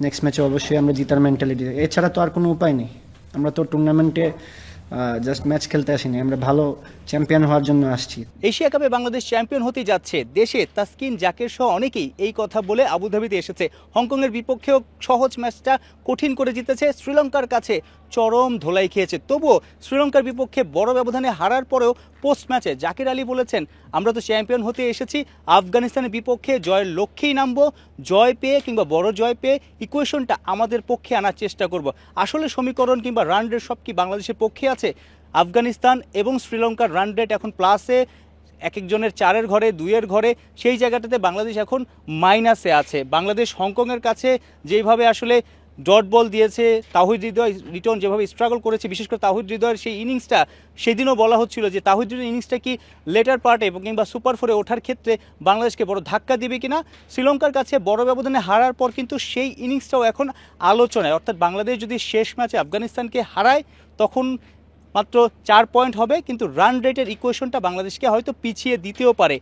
Next ম্যাচে অবশ্যই আমরা জিতার মেন্টালিটি, এছাড়া তো আর কোনো উপায় নেই। আমরা তো টুর্নামেন্টে জাস্ট ম্যাচ খেলতে আসিনি, আমরা ভালো চ্যাম্পিয়ন হওয়ার জন্য আসছি। এশিয়া কাপে বাংলাদেশ চ্যাম্পিয়ন হতে যাচ্ছে, দেশে তাসকিন জাকের সহ অনেকেই এই কথা বলে আবুধাবিতে এসেছে। হংকংয়ের বিপক্ষেও সহজ ম্যাচটা কঠিন করে জিতেছে, শ্রীলঙ্কার কাছে চরম ধোলাই খেয়েছে। তবুও শ্রীলঙ্কার বিপক্ষে বড় ব্যবধানে হারার পরেও পোস্ট ম্যাচে জাকির আলী বলেছেন, আমরা তো চ্যাম্পিয়ন হতে এসেছি, আফগানিস্তানের বিপক্ষে জয়ের লক্ষ্যেই নামবো, জয় পেয়ে কিংবা বড় জয় পেয়ে ইকুয়েশনটা আমাদের পক্ষে আনার চেষ্টা করব। আসলে সমীকরণ কিংবা রান রেট সব কি বাংলাদেশের পক্ষে আছে? আফগানিস্তান এবং শ্রীলঙ্কার রান রেট এখন প্লাসে, এক একজনের 4-এর ঘরে 2-এর ঘরে, সেই জায়গাটাতে বাংলাদেশ এখন মাইনাসে আছে। বাংলাদেশ হংকংয়ের কাছে যেভাবে আসলে ডট বল দিয়েছে, তাহিদ হৃদয় রিটন যেভাবে স্ট্রাগল করেছে, বিশেষ করে তাহিদ হৃদয়ের সেই ইনিংসটা, সেদিনও বলা হচ্ছিল যে তাহিদ হৃদয়ের ইনিংসটা কি লেটার পার্টে এবং কিংবা সুপার ফোরে ওঠার ক্ষেত্রে বাংলাদেশকে বড় ধাক্কা দিবে কিনা। শ্রীলঙ্কার কাছে বড় ব্যবধানে হারার পর কিন্তু সেই ইনিংসটাও এখন আলোচনায়, অর্থাৎ বাংলাদেশ যদি শেষ ম্যাচে আফগানিস্তানকে হারায় তখন মাত্র 4 পয়েন্ট হবে, কিন্তু রান রেটের ইকুয়েশনটা বাংলাদেশকে হয়তো পিছিয়ে দিতেও পারে।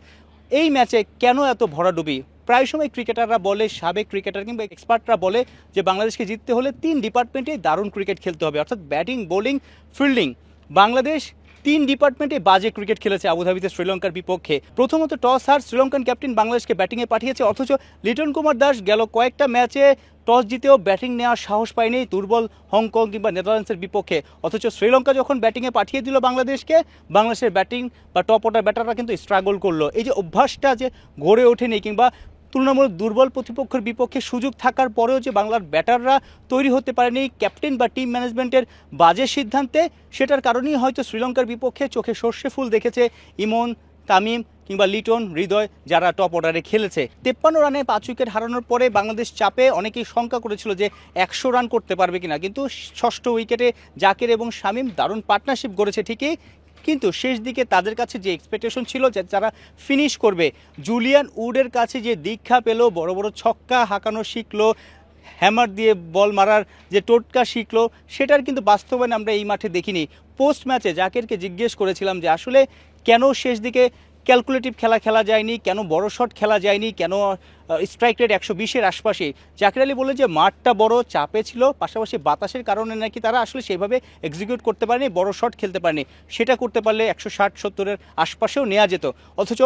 এই ম্যাচে কেন এত ভরাডুবি? প্রায় সময় ক্রিকেটাররা বলে, সাবেক ক্রিকেটার কিংবা এক্সপার্টরা বলে যে বাংলাদেশকে জিততে হলে 3 ডিপার্টমেন্টেই দারুণ ক্রিকেট খেলতে হবে, অর্থাৎ ব্যাটিং, বোলিং, ফিল্ডিং। বাংলাদেশ 3 ডিপার্টমেন্টে বাজে ক্রিকেট খেলেছে আবুধাবিতে শ্রীলঙ্কার বিপক্ষে। প্রথমত টস হার, শ্রীলঙ্কান ক্যাপ্টেন বাংলাদেশকে ব্যাটিংয়ে পাঠিয়েছে, অথচ লিটন কুমার দাস গেল কয়েকটা ম্যাচে টস জিতেও ব্যাটিং নেওয়ার সাহস পায়নি দুর্বল হংকং কিংবা নেদারল্যান্ডসের বিপক্ষে। অথচ শ্রীলঙ্কা যখন ব্যাটিংয়ে পাঠিয়ে দিল বাংলাদেশকে, বাংলাদেশের ব্যাটিং বা টপ অর্ডার ব্যাটাররা কিন্তু স্ট্রাগল করলো। এই যে অভ্যাসটা যে গড়ে ওঠেনি, কিংবা তুলনামূলক দুর্বল প্রতিপক্ষের বিপক্ষে সুযোগ থাকার পরেও যে বাংলার ব্যাটাররা তৈরি হতে পারেনি ক্যাপ্টেন বা টিম ম্যানেজমেন্টের বাজে সিদ্ধান্তে, সেটার কারণেই হয়তো শ্রীলঙ্কার বিপক্ষে চোখে সর্ষে ফুল দেখেছে ইমন, তামিম কিংবা লিটন, হৃদয়, যারা টপ অর্ডারে খেলেছে। 53 রানে 5 উইকেট হারানোর পরে বাংলাদেশ চাপে অনেকেই শঙ্কা করেছিল যে 100 রান করতে পারবে কিনা, কিন্তু ষষ্ঠ উইকেটে জাকির এবং শামীম দারুণ পার্টনারশিপ গড়েছে ঠিকই, কিন্তু শেষ দিকে তাদের কাছে যে এক্সপেকটেশন ছিল যে যারা ফিনিশ করবে, জুলিয়ান উডের কাছে যে দীক্ষা পেল, বড় বড় ছক্কা হাঁকানো শিখলো, হ্যামার দিয়ে বল মারার যে টোটকা শিখলো, সেটার কিন্তু বাস্তবায়ন আমরা এই মাঠে দেখিনি। পোস্ট ম্যাচে জাকিরকে জিজ্ঞেস করেছিলাম যে আসলে কেন শেষ দিকে ক্যালকুলেটিভ খেলা যায়নি, কেন বড় শট খেলা যায়নি, কেন স্ট্রাইক রেট 120-এর আশপাশে। জাকির আলী বলে যে মাঠটা বড়, চাপে ছিল, পাশাপাশি বাতাসের কারণে নাকি তারা আসলে সেভাবে এক্সিকিউট করতে পারেনি, বড় শট খেলতে পারেনি। সেটা করতে পারলে 160-70-এর আশপাশেও নেওয়া যেত। অথচ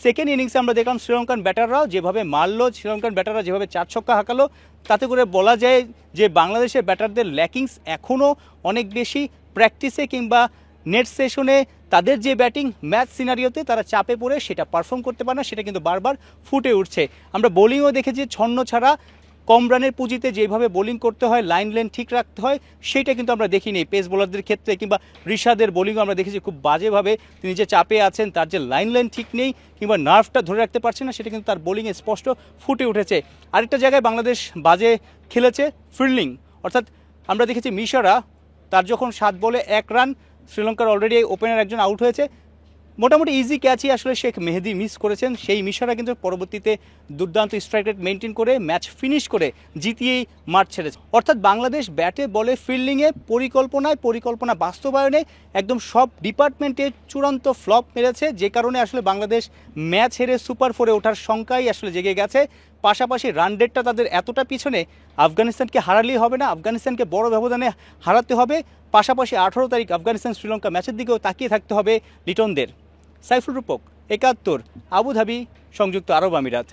সেকেন্ড ইনিংসে আমরা দেখলাম শ্রীলঙ্কান ব্যাটাররাও যেভাবে মারলো, শ্রীলঙ্কান ব্যাটাররা যেভাবে 4 ছক্কা হাঁকালো, তাতে করে বলা যায় যে বাংলাদেশের ব্যাটারদের ল্যাকিংস এখনও অনেক বেশি। প্র্যাকটিসে কিংবা নেট সেশনে তাদের যে ব্যাটিং, ম্যাচ সিনারিওতে তারা চাপে পড়ে সেটা পারফর্ম করতে পারে না, সেটা কিন্তু বারবার ফুটে উঠছে। আমরা বোলিংও দেখেছি ছন্ন ছাড়া, কম রানের পুঁজিতে যেভাবে বোলিং করতে হয়, লাইন লেন ঠিক রাখতে হয়, সেটা কিন্তু আমরা দেখিনি পেস বোলারদের ক্ষেত্রে। কিংবা ঋষাদের বোলিংও আমরা দেখেছি খুব বাজেভাবে, তিনি যে চাপে আছেন, তার যে লাইন লেন ঠিক নেই কিংবা নার্ভটা ধরে রাখতে পারছে না, সেটা কিন্তু তার বোলিংয়ে স্পষ্ট ফুটে উঠেছে। আরেকটা জায়গায় বাংলাদেশ বাজে খেলেছে, ফিল্ডিং। অর্থাৎ আমরা দেখেছি মিশরা, তার যখন 7 বলে 1 রান, শ্রীলঙ্কার অলরেডি ওপেনার একজন আউট হয়েছে, মোটামুটি ইজি ক্যাচই আসলে শেখ মেহেদি মিস করেছেন। সেই মিশরা কিন্তু পরবর্তীতে দুর্দান্ত স্ট্রাইক রেট মেনটেন করে ম্যাচ ফিনিশ করে জিতিয়েই মাঠ ছেড়েছে। অর্থাৎ বাংলাদেশ ব্যাটে বলে ফিল্ডিংয়ে পরিকল্পনা বাস্তবায়নে একদম সব ডিপার্টমেন্টে চূড়ান্ত ফ্লপ মেরেছে, যে কারণে আসলে বাংলাদেশ ম্যাচ হেরে সুপার 4-এ ওঠার শঙ্কাই আসলে জেগে গেছে। পাশাপাশি রান রেটটা তাদের এতটা পিছনে, আফগানিস্তানকে হারালেই হবে না, আফগানিস্তানকে বড় ব্যবধানে হারাতে হবে। পাশাপাশি 18 তারিখ আফগানিস্তান শ্রীলঙ্কা ম্যাচের দিকেও তাকিয়ে থাকতে হবে লিটনদের। সাইফুল রূপক, 71, আবুধাবি, সংযুক্ত আরব আমিরাত।